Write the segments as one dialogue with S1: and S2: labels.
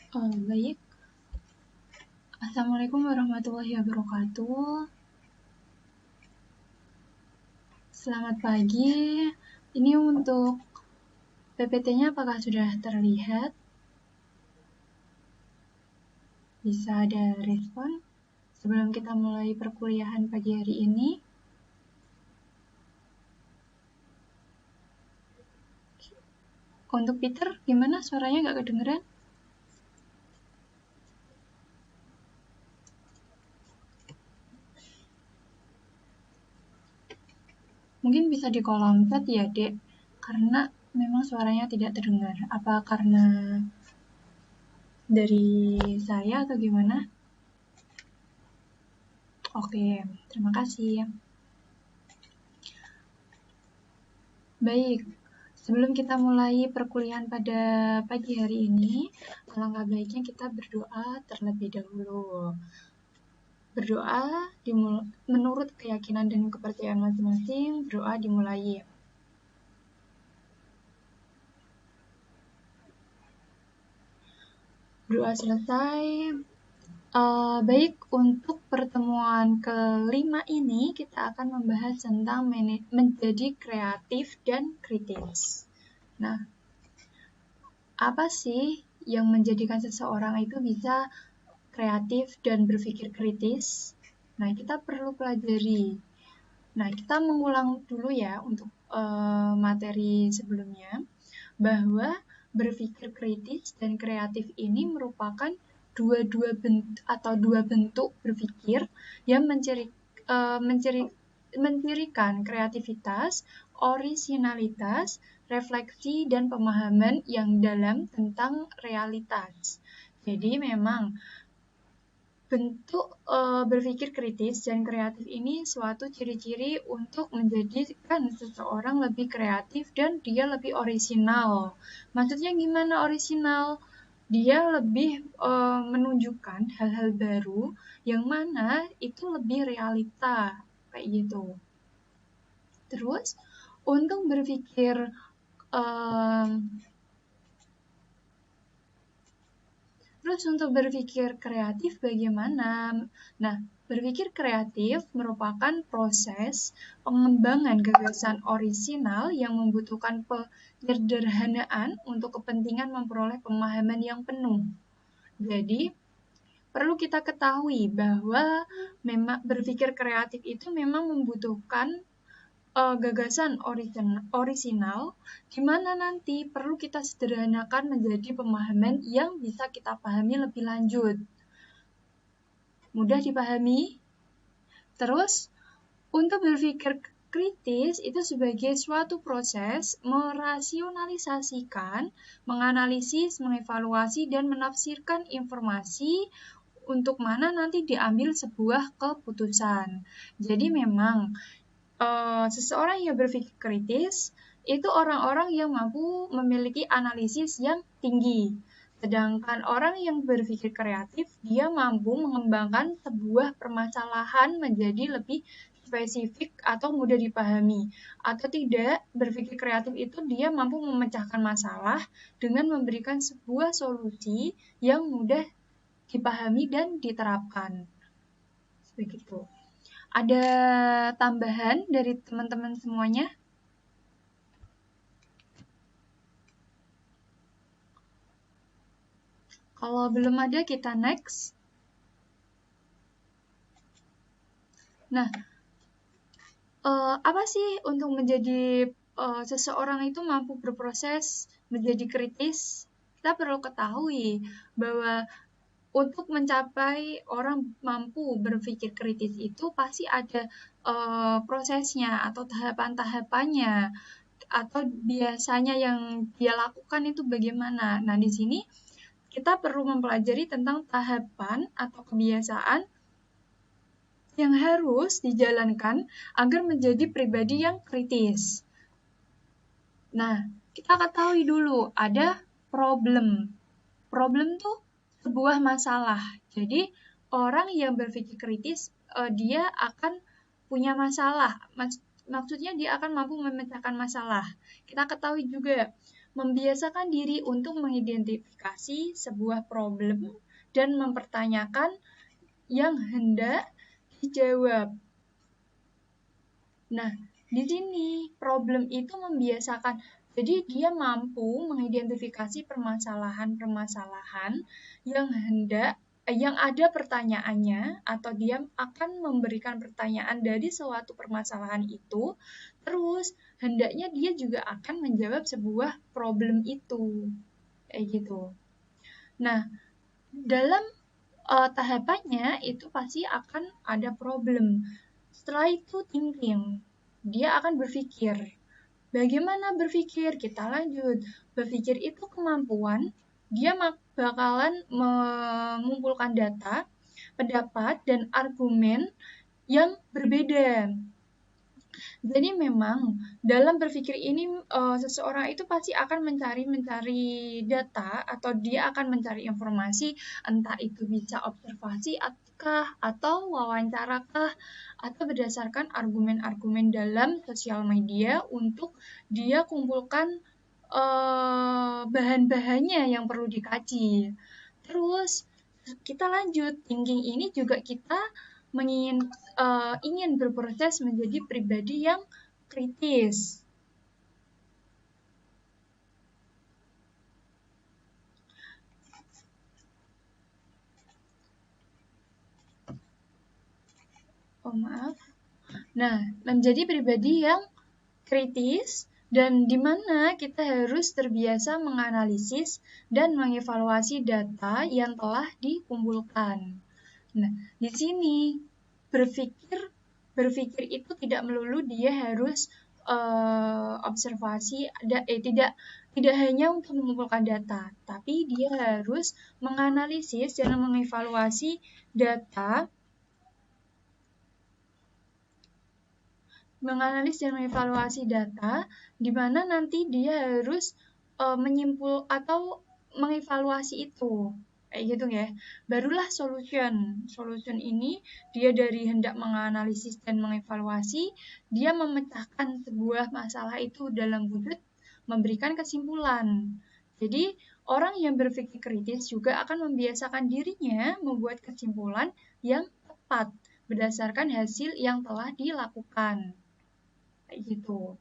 S1: Baik. Assalamualaikum warahmatullahi wabarakatuh. Selamat pagi. Ini untuk PPT-nya apakah sudah terlihat? Bisa ada respon sebelum kita mulai perkuliahan pagi hari ini? Untuk Peter, gimana? Suaranya nggak kedengeran? Mungkin bisa di kolom chat ya, Dek. Karena memang suaranya tidak terdengar. Apa karena dari saya atau gimana? Oke, terima kasih. Baik, sebelum kita mulai perkuliahan pada pagi hari ini, alangkah baiknya kita berdoa terlebih dahulu. Berdoa menurut keyakinan dan kepercayaan masing-masing, berdoa dimulai. Doa selesai. Baik, untuk pertemuan kelima ini kita akan membahas tentang menjadi kreatif dan kritis. Nah, apa sih yang menjadikan seseorang itu bisa kreatif dan berpikir kritis? Nah, kita perlu pelajari. Nah, kita mengulang dulu ya untuk materi sebelumnya, bahwa berpikir kritis dan kreatif ini merupakan dua bentuk berpikir yang mencirikan kreativitas, orisinalitas, refleksi, dan pemahaman yang dalam tentang realitas. Jadi memang bentuk berpikir kritis dan kreatif ini suatu ciri-ciri untuk menjadikan seseorang lebih kreatif dan dia lebih orisinal. Maksudnya gimana orisinal? Dia lebih menunjukkan hal-hal baru yang mana itu lebih realita, kayak gitu. Terus, untuk berpikir kreatif bagaimana? Nah, berpikir kreatif merupakan proses pengembangan gagasan orisinal yang membutuhkan penyederhanaan untuk kepentingan memperoleh pemahaman yang penuh. Jadi, perlu kita ketahui bahwa memang berpikir kreatif itu memang membutuhkan gagasan orisinal, di mana nanti perlu kita sederhanakan menjadi pemahaman yang bisa kita pahami lebih lanjut. Mudah dipahami? Terus, untuk berpikir kritis itu sebagai suatu proses merasionalisasikan, menganalisis, mengevaluasi, dan menafsirkan informasi untuk mana nanti diambil sebuah keputusan. Jadi memang seseorang yang berpikir kritis itu orang-orang yang mampu memiliki analisis yang tinggi. Sedangkan orang yang berpikir kreatif, dia mampu mengembangkan sebuah permasalahan menjadi lebih spesifik atau mudah dipahami. Atau tidak, berpikir kreatif itu dia mampu memecahkan masalah dengan memberikan sebuah solusi yang mudah dipahami dan diterapkan. Begitu. Ada tambahan dari teman-teman semuanya? Kalau belum ada, kita next. Nah, apa sih untuk menjadi seseorang itu mampu berproses menjadi kritis? Kita perlu ketahui bahwa untuk mencapai orang mampu berpikir kritis itu pasti ada prosesnya atau tahapan-tahapannya, atau biasanya yang dia lakukan itu bagaimana. Nah, di sini kita perlu mempelajari tentang tahapan atau kebiasaan yang harus dijalankan agar menjadi pribadi yang kritis. Nah, kita ketahui dulu ada problem. Problem tuh sebuah masalah. Jadi, orang yang berpikir kritis, dia akan punya masalah. Maksudnya dia akan mampu memecahkan masalah. Kita ketahui juga membiasakan diri untuk mengidentifikasi sebuah problem dan mempertanyakan yang hendak dijawab. Nah, di sini problem itu membiasakan, jadi dia mampu mengidentifikasi permasalahan-permasalahan yang ada pertanyaannya, atau dia akan memberikan pertanyaan dari suatu permasalahan itu, terus hendaknya dia juga akan menjawab sebuah problem itu, kayak gitu. Nah, dalam tahapannya itu pasti akan ada problem. Setelah itu thinking, dia akan berpikir. Bagaimana berpikir? Kita lanjut. Berpikir itu kemampuan, dia bakalan mengumpulkan data, pendapat, dan argumen yang berbeda. Jadi memang dalam berpikir ini seseorang itu pasti akan mencari data, atau dia akan mencari informasi, entah itu bisa observasi atau wawancara atau berdasarkan argumen-argumen dalam sosial media untuk dia kumpulkan bahan-bahannya yang perlu dikaji. Terus kita lanjut, thinking ini juga kita ingin berproses menjadi pribadi yang kritis. Maaf. Nah, menjadi pribadi yang kritis, dan di mana kita harus terbiasa menganalisis dan mengevaluasi data yang telah dikumpulkan. Nah, di sini berpikir itu tidak melulu dia harus observasi, tidak hanya untuk mengumpulkan data, tapi dia harus menganalisis dan mengevaluasi data, di mana nanti dia harus menyimpul atau mengevaluasi itu, kayak gitu ya. Barulah solution ini dia dari hendak menganalisis dan mengevaluasi, dia memecahkan sebuah masalah itu dalam wujud memberikan kesimpulan. Jadi orang yang berpikir kritis juga akan membiasakan dirinya membuat kesimpulan yang tepat berdasarkan hasil yang telah dilakukan, kayak gitu.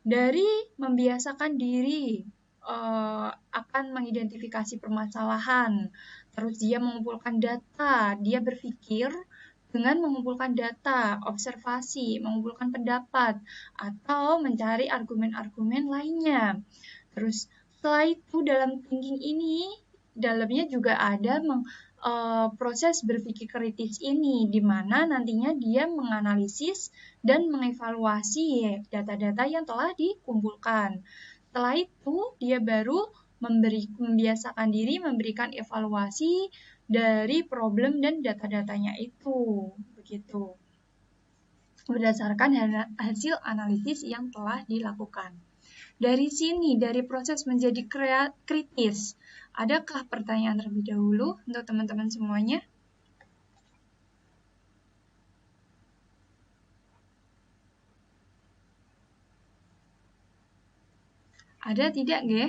S1: Dari membiasakan diri akan mengidentifikasi permasalahan, terus dia mengumpulkan data, dia berpikir dengan mengumpulkan data, observasi, mengumpulkan pendapat, atau mencari argumen-argumen lainnya. Terus setelah itu dalam thinking ini, dalamnya juga ada proses berpikir kritis ini, di mana nantinya dia menganalisis dan mengevaluasi data-data yang telah dikumpulkan. Setelah itu, dia baru membiasakan diri memberikan evaluasi dari problem dan data-datanya itu. Begitu. Berdasarkan hasil analisis yang telah dilakukan. Dari sini, dari proses menjadi kritis, adakah pertanyaan terlebih dahulu untuk teman-teman semuanya? Ada tidak, Ge?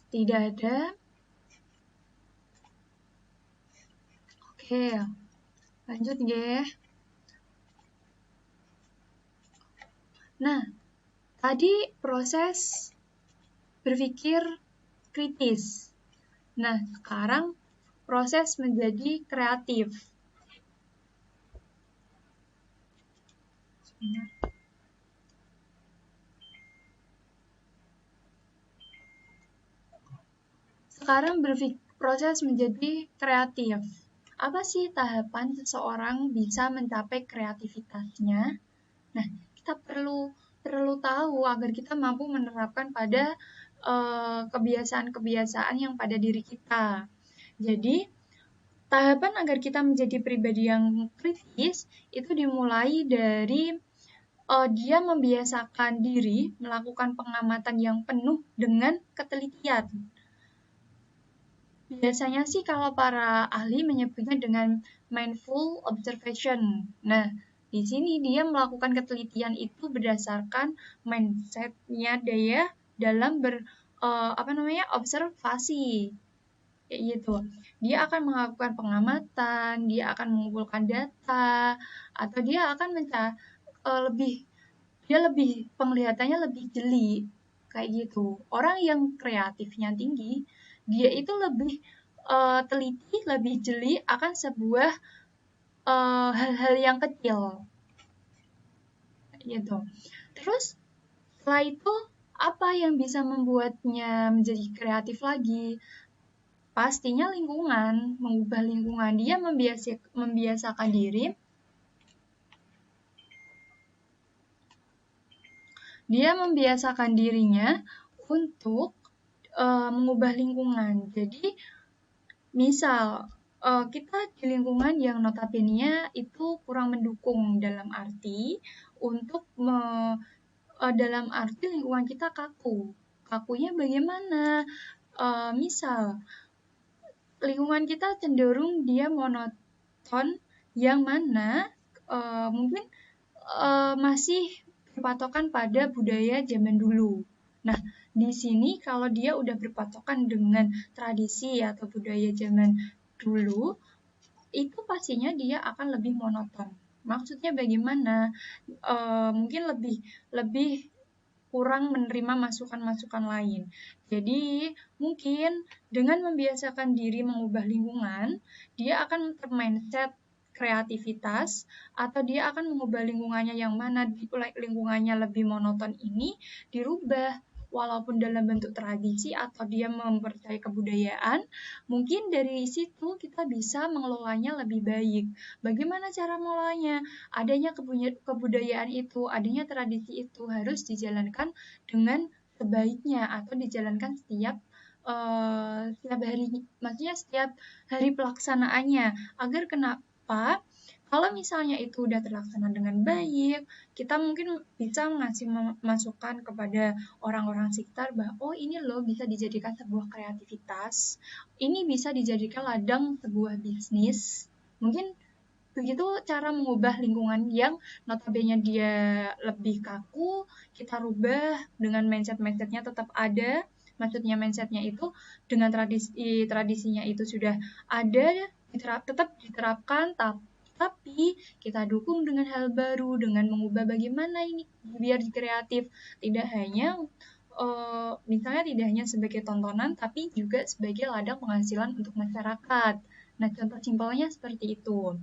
S1: Tidak ada? Oke, lanjut, Ge. Nah, tadi proses berpikir kritis. Nah, sekarang proses menjadi kreatif. Sekarang proses menjadi kreatif. Apa sih tahapan seseorang bisa mencapai kreativitasnya? Nah, kita perlu tahu agar kita mampu menerapkan pada kebiasaan-kebiasaan yang pada diri kita. Jadi, tahapan agar kita menjadi pribadi yang kritis itu dimulai dari dia membiasakan diri melakukan pengamatan yang penuh dengan ketelitian. Biasanya sih kalau para ahli menyebutnya dengan mindful observation. Nah, di sini dia melakukan ketelitian itu berdasarkan mindsetnya dia dalam observasi kayak gitu. Dia akan melakukan pengamatan, dia akan mengumpulkan data, atau dia akan lebih dia lebih penglihatannya lebih jeli kayak gitu. Orang yang kreatifnya tinggi, dia itu lebih teliti, lebih jeli akan sebuah hal-hal yang kecil kayak gitu. Terus setelah itu apa yang bisa membuatnya menjadi kreatif lagi? Pastinya lingkungan, mengubah lingkungan. Dia membiasakan diri, dia membiasakan dirinya untuk mengubah lingkungan. Jadi, misal kita di lingkungan yang notabene itu kurang mendukung dalam arti untuk dalam arti lingkungan kita kaku. Kakunya bagaimana? Misal lingkungan kita cenderung dia monoton, yang mana mungkin masih berpatokan pada budaya zaman dulu. Nah, di sini kalau dia udah berpatokan dengan tradisi atau budaya zaman dulu, itu pastinya dia akan lebih monoton. Maksudnya bagaimana? Mungkin lebih kurang menerima masukan-masukan lain. Jadi, mungkin dengan membiasakan diri mengubah lingkungan, dia akan termindset kreativitas, atau dia akan mengubah lingkungannya yang mana lingkungannya lebih monoton ini dirubah walaupun dalam bentuk tradisi atau dia mempercayai kebudayaan, mungkin dari situ kita bisa mengelolanya lebih baik. Bagaimana cara mengelolanya? Adanya kebudayaan itu, adanya tradisi itu harus dijalankan dengan sebaiknya atau dijalankan setiap hari, maksudnya setiap hari pelaksanaannya. Agar kenapa? Kalau misalnya itu udah terlaksana dengan baik, kita mungkin bisa mengasih masukan kepada orang-orang sekitar bahwa oh ini loh bisa dijadikan sebuah kreativitas, ini bisa dijadikan ladang sebuah bisnis. Mungkin begitu cara mengubah lingkungan yang notabene dia lebih kaku, kita rubah dengan mindsetnya tetap ada. Maksudnya mindsetnya itu dengan tradisinya itu sudah ada, tetap diterapkan, tapi kita dukung dengan hal baru, dengan mengubah bagaimana ini biar kreatif. Tidak hanya misalnya tidak hanya sebagai tontonan, tapi juga sebagai ladang penghasilan untuk masyarakat. Nah, contoh simpelnya seperti itu.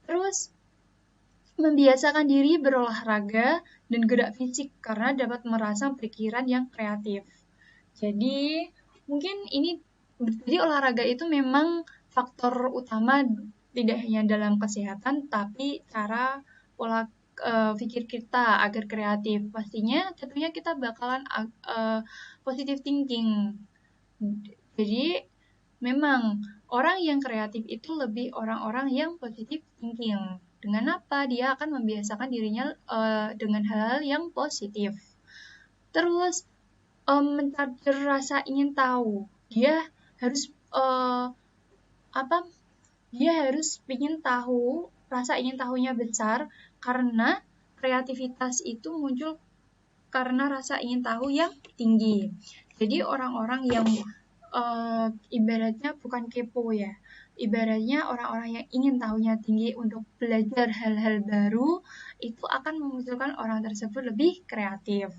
S1: Terus, membiasakan diri berolahraga dan gerak fisik karena dapat merangsang pikiran yang kreatif. Jadi, mungkin jadi olahraga itu memang faktor utama tidak hanya dalam kesehatan, tapi cara pola pikir kita agar kreatif. Pastinya tentunya kita bakalan positive thinking. Jadi, memang orang yang kreatif itu lebih orang-orang yang positive thinking. Dengan apa? Dia akan membiasakan dirinya dengan hal-hal yang positif. Terus, mencari rasa ingin tahu. Dia harus Dia harus ingin tahu, rasa ingin tahunya besar karena kreativitas itu muncul karena rasa ingin tahu yang tinggi. Jadi orang-orang yang ibaratnya bukan kepo ya. Ibaratnya orang-orang yang ingin tahunya tinggi untuk belajar hal-hal baru itu akan memunculkan orang tersebut lebih kreatif.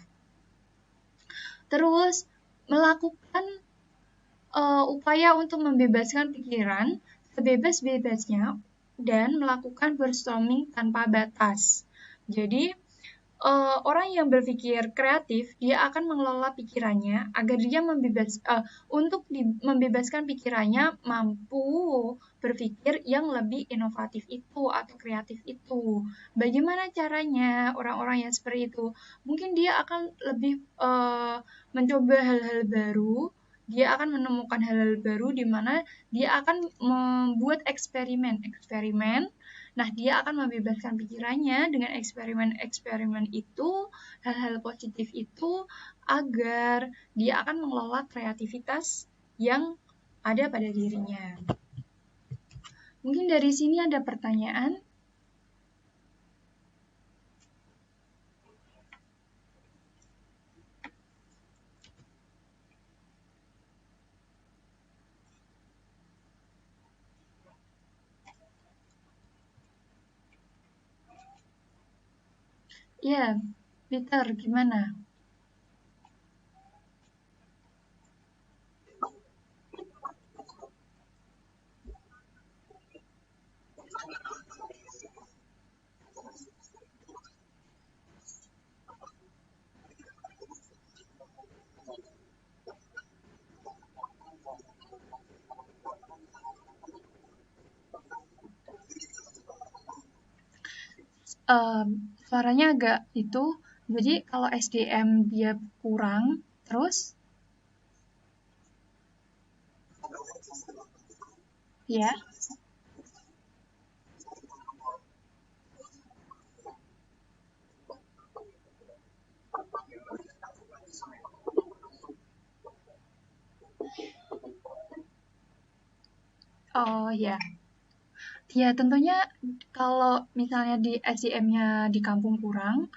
S1: Terus melakukan upaya untuk membebaskan pikiran sebebas-bebasnya dan melakukan brainstorming tanpa batas. Jadi, orang yang berpikir kreatif, dia akan mengelola pikirannya agar dia membebaskan pikirannya mampu berpikir yang lebih inovatif itu atau kreatif itu. Bagaimana caranya orang-orang yang seperti itu? Mungkin dia akan lebih mencoba hal-hal baru, dia akan menemukan hal-hal baru di mana dia akan membuat eksperimen. Nah, dia akan membebaskan pikirannya dengan eksperimen-eksperimen itu, hal-hal positif itu, agar dia akan mengelola kreativitas yang ada pada dirinya. Mungkin dari sini ada pertanyaan. Ya, Peter, gimana? Suaranya agak itu, jadi kalau SDM dia kurang, terus ya, oh ya, ya tentunya kalau misalnya di SDM-nya di kampung kurang,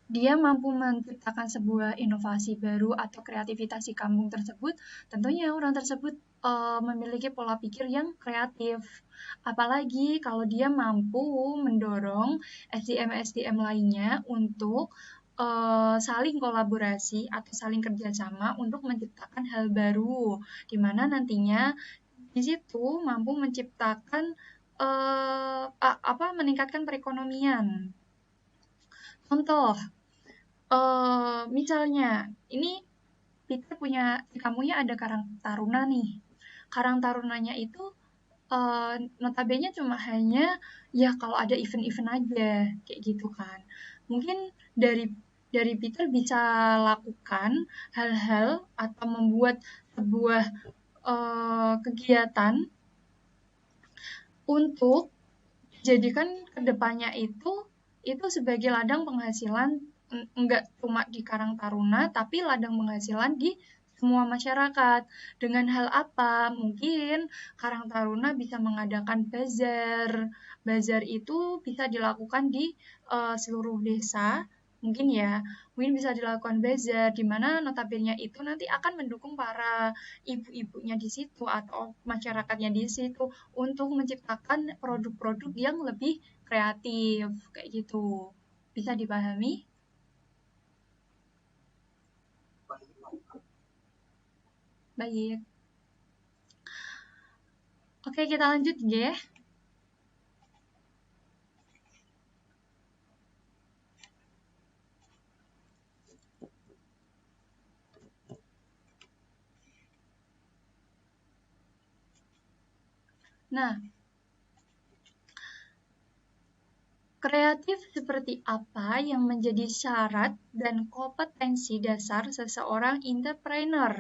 S1: dia mampu menciptakan sebuah inovasi baru atau kreativitas di kampung tersebut, tentunya orang tersebut memiliki pola pikir yang kreatif. Apalagi kalau dia mampu mendorong SDM-SDM lainnya untuk saling kolaborasi atau saling kerjasama untuk menciptakan hal baru, di mana nantinya di situ mampu menciptakan meningkatkan perekonomian. Contoh, misalnya, ini Peter punya di kamunya ada Karang Taruna nih. Karang Tarunanya itu notabene cuma hanya ya kalau ada event-event aja kayak gitu kan. Mungkin dari Peter bisa lakukan hal-hal atau membuat sebuah kegiatan untuk jadikan kedepannya itu sebagai ladang penghasilan, enggak cuma di Karang Taruna tapi ladang penghasilan di semua masyarakat. Dengan hal apa? Mungkin Karang Taruna bisa mengadakan bazar. Bazar itu bisa dilakukan di seluruh desa. Mungkin ya, mungkin bisa dilakukan bazar di mana notabene itu nanti akan mendukung para ibu-ibunya di situ atau masyarakatnya di situ untuk menciptakan produk-produk yang lebih kreatif kayak gitu. Bisa dipahami? Baik. Oke, kita lanjut ya. Nah, kreatif seperti apa yang menjadi syarat dan kompetensi dasar seseorang entrepreneur?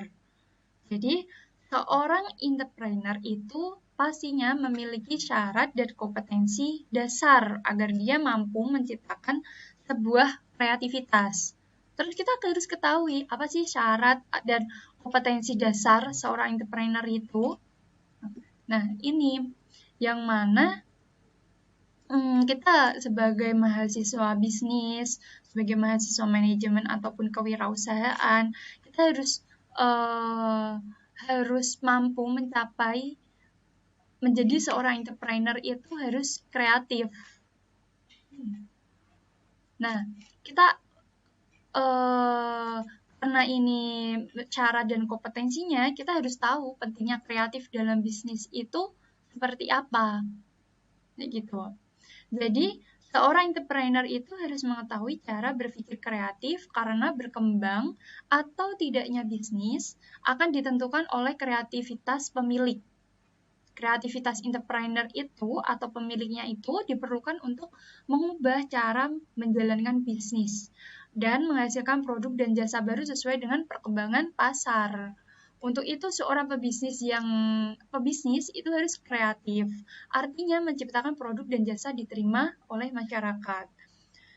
S1: Jadi, seorang entrepreneur itu pastinya memiliki syarat dan kompetensi dasar agar dia mampu menciptakan sebuah kreativitas. Terus kita harus ketahui apa sih syarat dan kompetensi dasar seorang entrepreneur itu. Nah, ini yang mana kita sebagai mahasiswa bisnis, sebagai mahasiswa manajemen ataupun kewirausahaan, kita uh, harus mampu mencapai menjadi seorang entrepreneur itu harus kreatif. Nah, kita karena ini cara dan kompetensinya, kita harus tahu pentingnya kreatif dalam bisnis itu seperti apa. Kayak gitu. Jadi, seorang entrepreneur itu harus mengetahui cara berpikir kreatif karena berkembang atau tidaknya bisnis akan ditentukan oleh kreativitas pemilik. Kreativitas entrepreneur itu atau pemiliknya itu diperlukan untuk mengubah cara menjalankan bisnis dan menghasilkan produk dan jasa baru sesuai dengan perkembangan pasar. Untuk itu, seorang pebisnis itu harus kreatif, artinya menciptakan produk dan jasa diterima oleh masyarakat.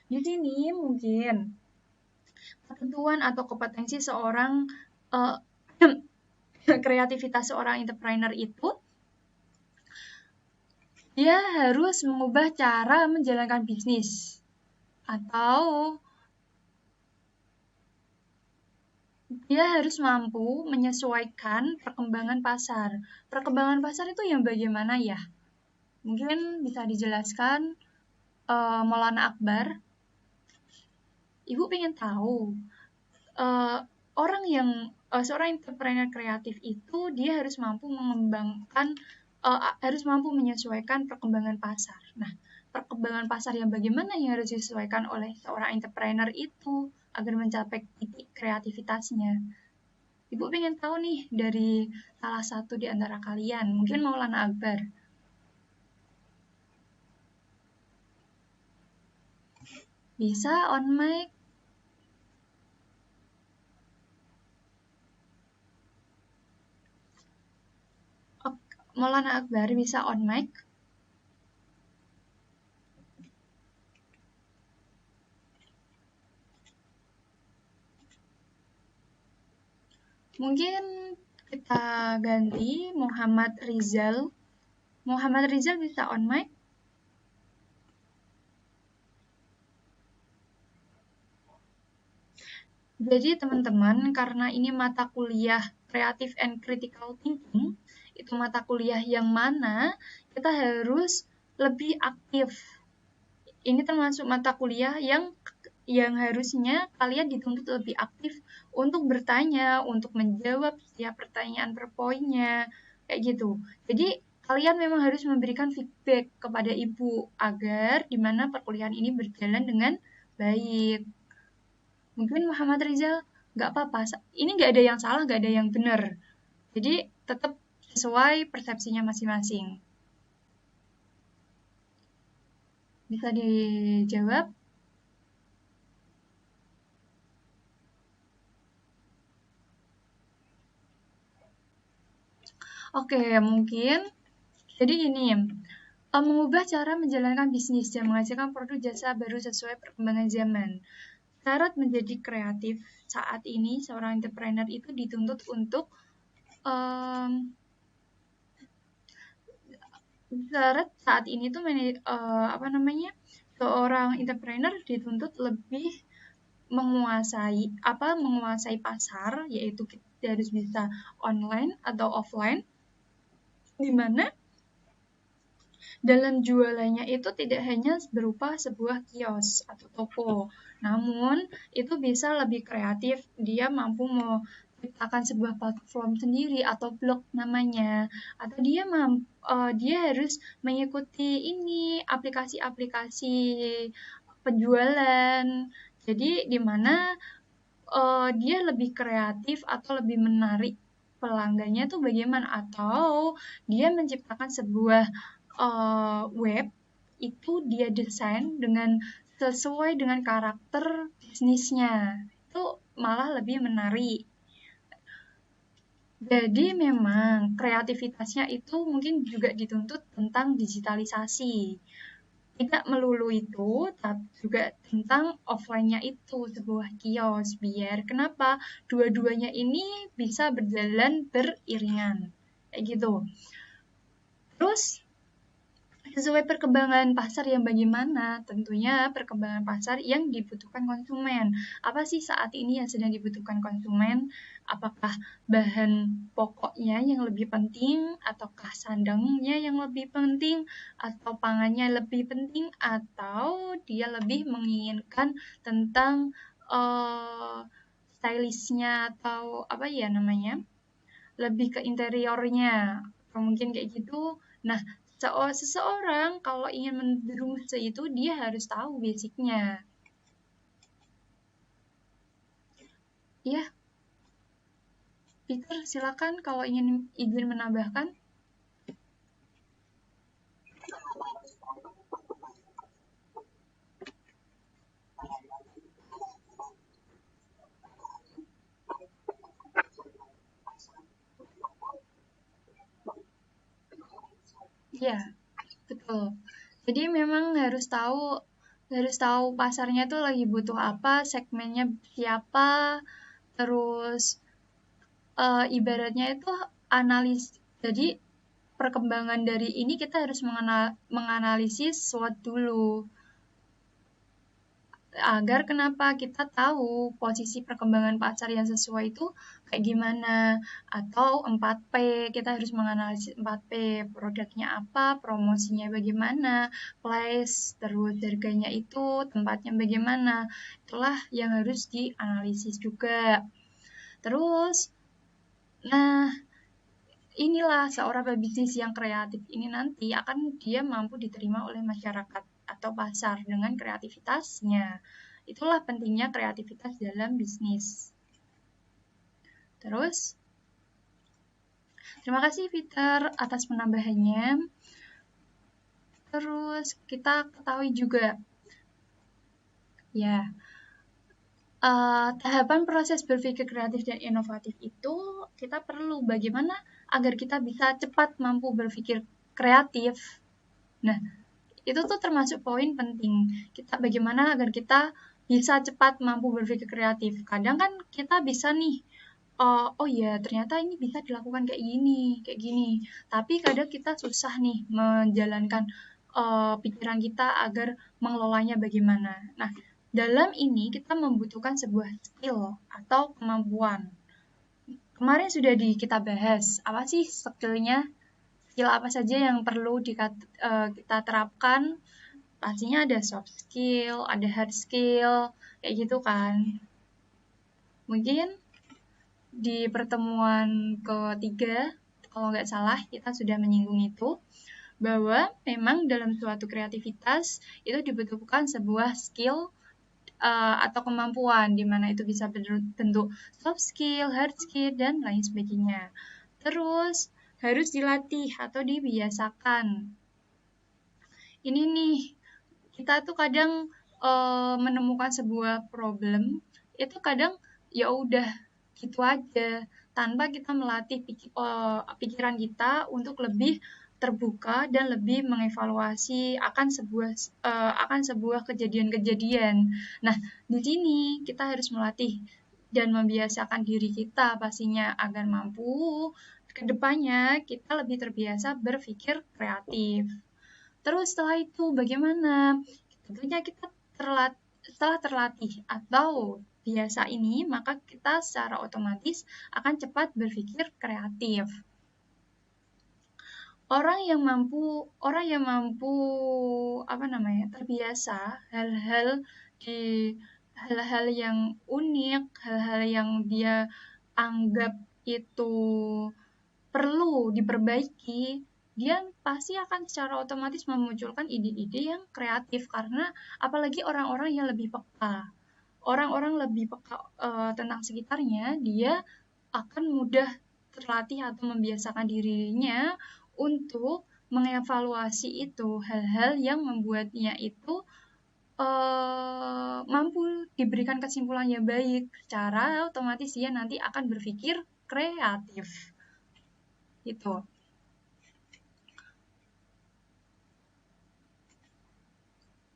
S1: Di sini mungkin ketentuan atau kompetensi seorang uh, kreativitas seorang entrepreneur itu, dia harus mengubah cara menjalankan bisnis atau dia harus mampu menyesuaikan perkembangan pasar. Perkembangan pasar itu yang bagaimana ya? Mungkin bisa dijelaskan Maulana Akbar. Ibu pengen tahu orang yang seorang entrepreneur kreatif itu dia harus mampu mengembangkan, harus mampu menyesuaikan perkembangan pasar. Nah, perkembangan pasar yang bagaimana yang harus disesuaikan oleh seorang entrepreneur itu agar mencapai titik kreativitasnya. Ibu pengen tahu nih dari salah satu di antara kalian, mungkin Maulana Akbar. Bisa on mic? Maulana Akbar bisa on mic? Mungkin kita ganti Muhammad Rizal. Muhammad Rizal bisa on mic? Jadi teman-teman, karena ini mata kuliah Creative and Critical Thinking, itu mata kuliah yang mana kita harus lebih aktif. Ini termasuk mata kuliah yang harusnya kalian dituntut lebih aktif untuk bertanya, untuk menjawab setiap pertanyaan per poinnya, kayak gitu. Jadi kalian memang harus memberikan feedback kepada ibu agar dimana perkuliahan ini berjalan dengan baik. Mungkin Muhammad Rizal nggak apa-apa. Ini nggak ada yang salah, nggak ada yang benar. Jadi tetap sesuai persepsinya masing-masing. Bisa dijawab? Oke, mungkin. Jadi ini, mengubah cara menjalankan bisnis dan menghasilkan produk jasa baru sesuai perkembangan zaman. Syarat menjadi kreatif saat ini, seorang entrepreneur itu dituntut untuk syarat saat ini tuh seorang entrepreneur dituntut lebih menguasai pasar, yaitu kita harus bisa online atau offline, di mana dalam jualannya itu tidak hanya berupa sebuah kios atau toko, namun itu bisa lebih kreatif. Dia mampu menciptakan sebuah platform sendiri atau blog namanya, atau dia harus mengikuti ini aplikasi-aplikasi penjualan. Jadi di mana dia lebih kreatif atau lebih menarik pelanggannya tuh bagaimana, atau dia menciptakan sebuah web itu dia desain dengan sesuai dengan karakter bisnisnya, itu malah lebih menarik. Jadi memang kreativitasnya itu mungkin juga dituntut tentang digitalisasi. Tidak melulu itu, tapi juga tentang offline-nya itu, sebuah kios. Biar kenapa? Dua-duanya ini bisa berjalan beriringan. Kayak gitu. Terus, sesuai perkembangan pasar yang bagaimana? Tentunya perkembangan pasar yang dibutuhkan konsumen. Apa sih saat ini yang sedang dibutuhkan konsumen? Apakah bahan pokoknya yang lebih penting, ataukah sandangnya yang lebih penting, atau pangannya lebih penting, atau dia lebih menginginkan tentang stylishnya atau apa ya namanya? Lebih ke interiornya, atau mungkin kayak gitu. Nah, seseorang kalau ingin menjerumus itu dia harus tahu basicnya. Ya, Peter silakan kalau izin menambahkan. Ya, betul. Jadi memang harus tahu pasarnya tuh lagi butuh apa, segmennya siapa, terus ibaratnya itu jadi perkembangan dari ini kita harus menganalisis SWOT dulu, agar kenapa kita tahu posisi perkembangan pacar yang sesuai itu kayak gimana. Atau 4P, kita harus menganalisis 4P, produknya apa, promosinya bagaimana, place, terus harganya itu, tempatnya bagaimana. Itulah yang harus dianalisis juga. Terus, nah, inilah seorang pebisnis yang kreatif ini nanti akan dia mampu diterima oleh masyarakat atau pasar dengan kreativitasnya. Itulah pentingnya kreativitas dalam bisnis. Terus, terima kasih Peter atas penambahannya. Terus kita ketahui juga, ya, tahapan proses berpikir kreatif dan inovatif itu kita perlu bagaimana agar kita bisa cepat mampu berpikir kreatif. Nah, itu tuh termasuk poin penting. Kita bagaimana agar kita bisa cepat mampu berpikir kreatif. Kadang kan kita bisa nih, oh ya ternyata ini bisa dilakukan kayak gini. Tapi kadang kita susah nih menjalankan pikiran kita agar mengelolanya bagaimana. Nah, dalam ini kita membutuhkan sebuah skill atau kemampuan. Kemarin sudah kita bahas, apa sih skillnya? Skill apa saja yang perlu kita terapkan? Pastinya ada soft skill, ada hard skill, kayak gitu kan. Mungkin di pertemuan ketiga, kalau nggak salah, kita sudah menyinggung itu, bahwa memang dalam suatu kreativitas itu dibutuhkan sebuah skill atau kemampuan, di mana itu bisa berbentuk soft skill, hard skill, dan lain sebagainya. Terus, harus dilatih atau dibiasakan. Ini nih, kita tuh kadang menemukan sebuah problem, itu kadang ya udah gitu aja, tanpa kita melatih pikiran kita untuk lebih terbuka dan lebih mengevaluasi akan sebuah kejadian-kejadian. Nah, di sini kita harus melatih dan membiasakan diri kita pastinya agar mampu kedepannya kita lebih terbiasa berpikir kreatif. Terus setelah itu bagaimana? Tentunya kita setelah terlatih atau biasa ini, maka kita secara otomatis akan cepat berpikir kreatif. Orang yang mampu terbiasa hal-hal yang unik, hal-hal yang dia anggap itu perlu diperbaiki, dia pasti akan secara otomatis memunculkan ide-ide yang kreatif, karena apalagi orang-orang yang lebih peka. Orang-orang lebih peka tentang sekitarnya, dia akan mudah terlatih atau membiasakan dirinya untuk mengevaluasi itu, hal-hal yang membuatnya itu mampu diberikan kesimpulan yang baik. Secara otomatis dia nanti akan berpikir kreatif. Gitu.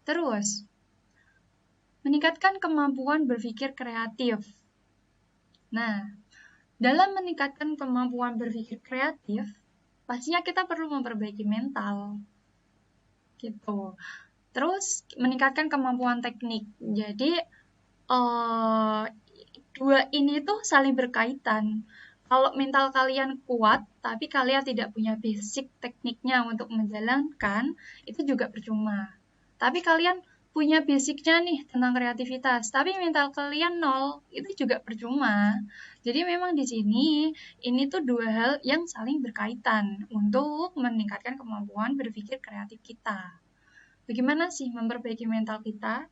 S1: Terus, meningkatkan kemampuan berpikir kreatif. Nah, dalam meningkatkan kemampuan berpikir kreatif, pastinya kita perlu memperbaiki mental. Gitu. Terus, meningkatkan kemampuan teknik. Jadi, dua ini tuh saling berkaitan. Kalau mental kalian kuat, tapi kalian tidak punya basic tekniknya untuk menjalankan, itu juga percuma. Tapi kalian punya basicnya nih tentang kreativitas, tapi mental kalian nol, itu juga percuma. Jadi memang di sini, ini tuh dua hal yang saling berkaitan untuk meningkatkan kemampuan berpikir kreatif kita. Bagaimana sih memperbaiki mental kita?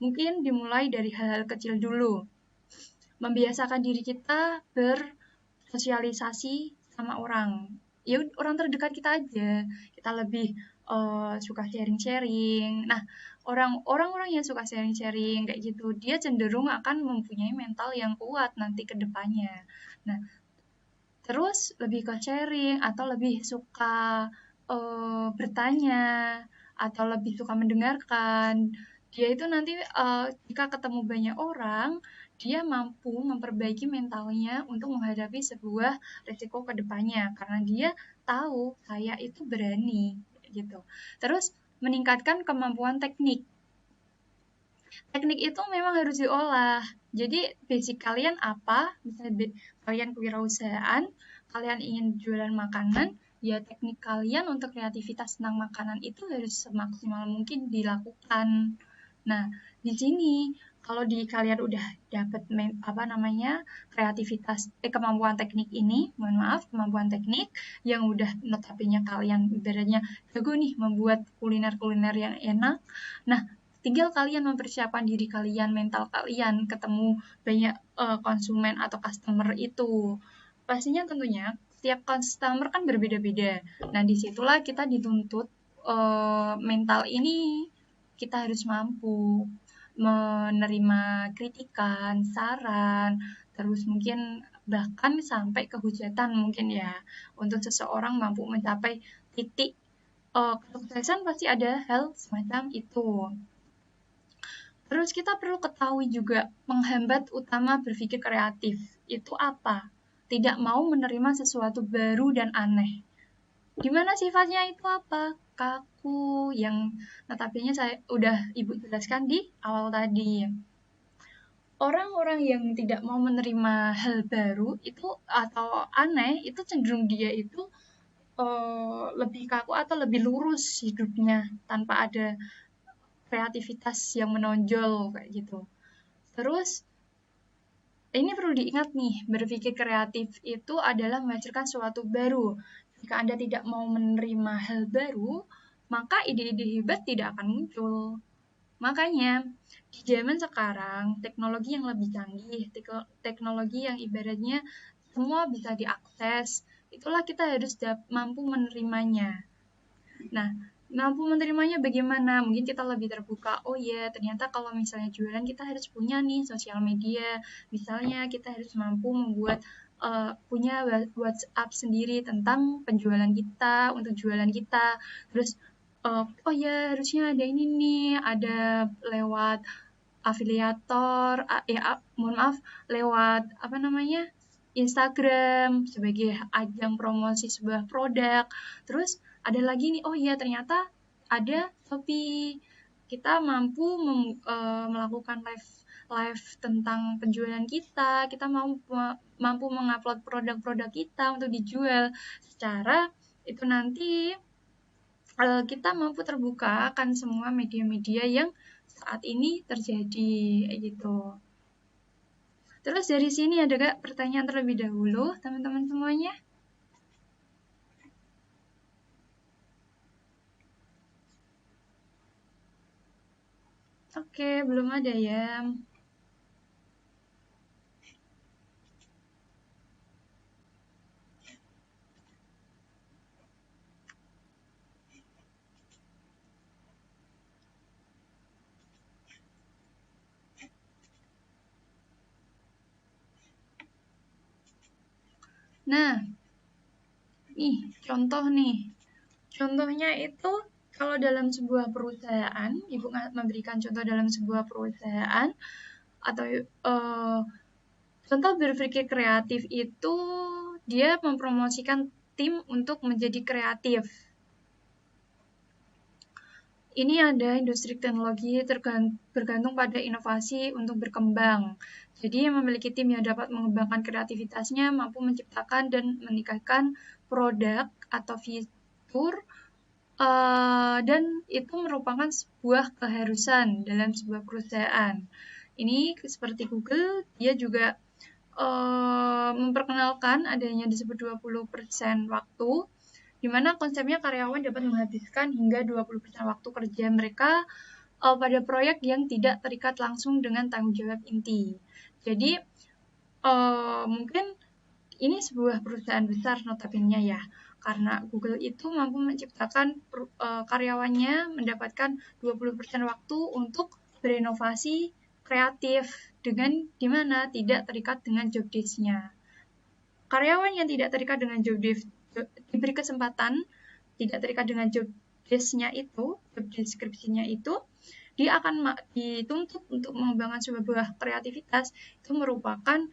S1: Mungkin dimulai dari hal-hal kecil dulu. Membiasakan diri kita bersosialisasi sama orang. Ya orang terdekat kita aja. Kita lebih suka sharing-sharing. Nah, orang-orang yang suka sharing-sharing kayak gitu, dia cenderung akan mempunyai mental yang kuat nanti ke depannya. Nah, terus lebih ke sharing atau lebih suka bertanya atau lebih suka mendengarkan. dia itu nanti jika ketemu banyak orang, dia mampu memperbaiki mentalnya untuk menghadapi sebuah risiko ke depannya karena dia tahu saya itu berani gitu. Terus meningkatkan kemampuan teknik. Teknik itu memang harus diolah. Jadi basic kalian apa? Misalnya kalian kewirausahaan, kalian ingin jualan makanan, ya teknik kalian untuk kreativitas tentang makanan itu harus semaksimal mungkin dilakukan. Nah, di sini kalau di kalian udah dapat kreativitas kemampuan teknik ini, mohon maaf, kemampuan teknik yang udah notabene kalian ibaratnya jago nih membuat kuliner-kuliner yang enak. Nah, tinggal kalian mempersiapkan diri kalian, mental kalian ketemu banyak konsumen atau customer itu. Pastinya tentunya setiap customer kan berbeda-beda. Nah, disitulah kita dituntut mental ini kita harus mampu menerima kritikan, saran, terus mungkin bahkan sampai kehujatan mungkin ya untuk seseorang mampu mencapai titik kesuksesan pasti ada hal semacam itu. Terus kita perlu ketahui juga penghambat utama berpikir kreatif itu apa? Tidak mau menerima sesuatu baru dan aneh. Gimana sifatnya itu apa? Kaku yang notabene saya udah Ibu jelaskan di awal tadi. Orang-orang yang tidak mau menerima hal baru itu atau aneh itu cenderung dia itu lebih kaku atau lebih lurus hidupnya tanpa ada kreativitas yang menonjol kayak gitu. Terus ini perlu diingat nih, berpikir kreatif itu adalah menghasilkan sesuatu baru. Jika Anda tidak mau menerima hal baru, maka ide-ide hebat tidak akan muncul. Makanya, di zaman sekarang, teknologi yang lebih canggih, teknologi yang ibaratnya semua bisa diakses, itulah kita harus mampu menerimanya. Nah, mampu menerimanya bagaimana? Mungkin kita lebih terbuka. Oh iya, ternyata kalau misalnya jualan kita harus punya nih sosial media. Misalnya kita harus mampu membuat punya WhatsApp sendiri tentang penjualan kita, untuk jualan kita. Terus, oh ya harusnya ada ini nih, ada lewat afiliator, mohon maaf, lewat apa namanya? Instagram sebagai ajang promosi sebuah produk. Terus ada lagi nih, oh iya ternyata ada Shopee. Kita mampu melakukan live tentang penjualan kita mampu mengupload produk-produk kita untuk dijual secara itu nanti kita mampu terbuka akan semua media-media yang saat ini terjadi gitu. Terus dari sini ada gak pertanyaan terlebih dahulu, teman-teman semuanya? Oke, belum ada ya. Nah, nih contoh nih. Contohnya itu kalau dalam sebuah perusahaan, Ibu memberikan contoh dalam sebuah perusahaan atau contoh berpikir kreatif itu dia mempromosikan tim untuk menjadi kreatif. Ini ada industri teknologi bergantung pada inovasi untuk berkembang. Jadi yang memiliki tim yang dapat mengembangkan kreativitasnya mampu menciptakan dan meningkatkan produk atau fitur dan itu merupakan sebuah keharusan dalam sebuah perusahaan. Ini seperti Google, dia juga memperkenalkan adanya disebut 20% waktu, di mana konsepnya karyawan dapat menghabiskan hingga 20% waktu kerja mereka pada proyek yang tidak terikat langsung dengan tanggung jawab inti. Jadi, mungkin ini sebuah perusahaan besar notabene ya, karena Google itu mampu menciptakan karyawannya mendapatkan 20% waktu untuk berinovasi kreatif dengan dimana tidak terikat dengan job desk-nya. Karyawan yang tidak terikat dengan job desk diberi kesempatan tidak terikat dengan job desk-nya itu, job deskripsinya itu, dia akan dituntut untuk mengembangkan sebuah kreativitas. Itu merupakan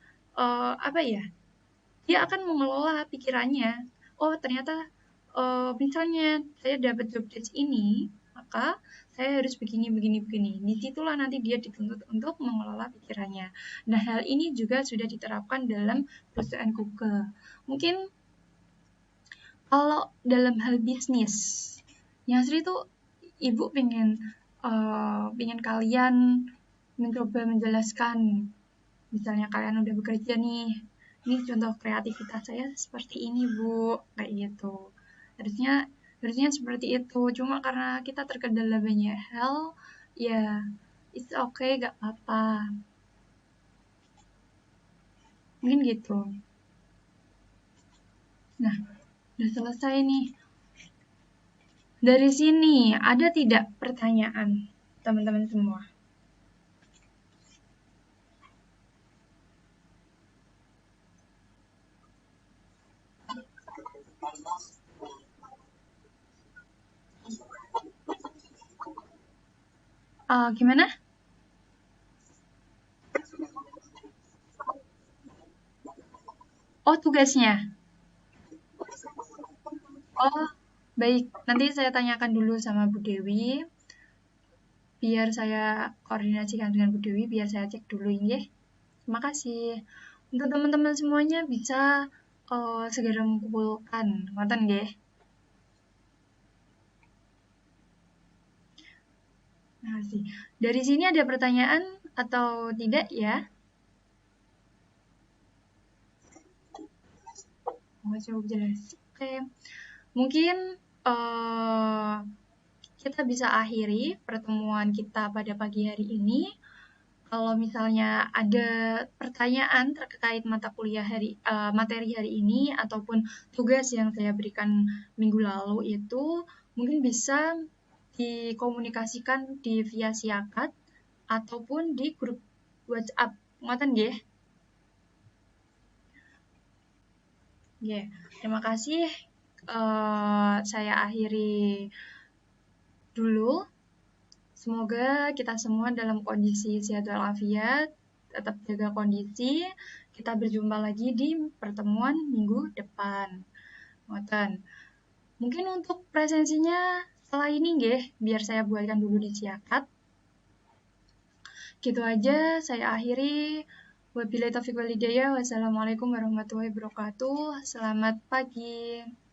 S1: apa ya, dia akan mengelola pikirannya. Oh ternyata misalnya saya dapat job desk ini, maka saya harus begini begini begini. Disitulah nanti dia dituntut untuk mengelola pikirannya. Nah hal ini juga sudah diterapkan dalam perusahaan Google. Mungkin kalau dalam hal bisnis, yang Sri tuh ibu pengen kalian mencoba menjelaskan, misalnya kalian udah bekerja nih, ini contoh kreativitas saya seperti ini bu, kayak gitu. Harusnya harusnya seperti itu, cuma karena kita terkendala banyak hal, ya it's okay, gak apa-apa. Mungkin gitu. Nah, udah selesai nih. Dari sini, ada tidak pertanyaan, teman-teman semua? Gimana? Oh, tugasnya. Oh, baik. Nanti saya tanyakan dulu sama Bu Dewi, biar saya koordinasikan dengan Bu Dewi, biar saya cek dulu ya. Terima kasih. Untuk teman-teman semuanya bisa segera mengumpulkan, ngoten nggih. Terima kasih. Dari sini ada pertanyaan atau tidak ya? Oh, cukup jelas. Oke. Mungkin kita bisa akhiri pertemuan kita pada pagi hari ini. Kalau misalnya ada pertanyaan terkait mata kuliah materi hari ini ataupun tugas yang saya berikan minggu lalu itu mungkin bisa dikomunikasikan di via siakat ataupun di grup WhatsApp. Ngoten nggih? Nggih. Terima kasih. Saya akhiri dulu. Semoga kita semua dalam kondisi sehat walafiat, tetap jaga kondisi. Kita berjumpa lagi di pertemuan minggu depan. Ngoten. Mungkin untuk presensinya setelah ini nggih, biar saya buatkan dulu di siakat. Gitu aja saya akhiri. Wabillahi taufiq walhidayah. Wassalamualaikum warahmatullahi wabarakatuh. Selamat pagi.